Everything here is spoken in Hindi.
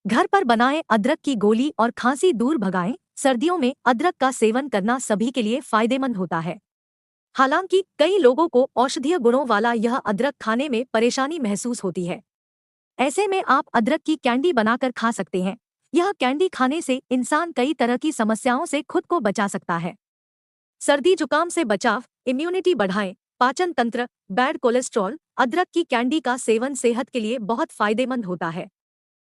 घर पर बनाएं अदरक की गोली और खांसी दूर भगाएं। सर्दियों में अदरक का सेवन करना सभी के लिए फायदेमंद होता है। हालांकि कई लोगों को औषधीय गुणों वाला यह अदरक खाने में परेशानी महसूस होती है। ऐसे में आप अदरक की कैंडी बनाकर खा सकते हैं। यह कैंडी खाने से इंसान कई तरह की समस्याओं से खुद को बचा सकता है। सर्दी जुकाम से बचाव, इम्यूनिटी बढ़ाएं, पाचन तंत्र, बैड कोलेस्ट्रॉल। अदरक की कैंडी का सेवन सेहत के लिए बहुत फायदेमंद होता है।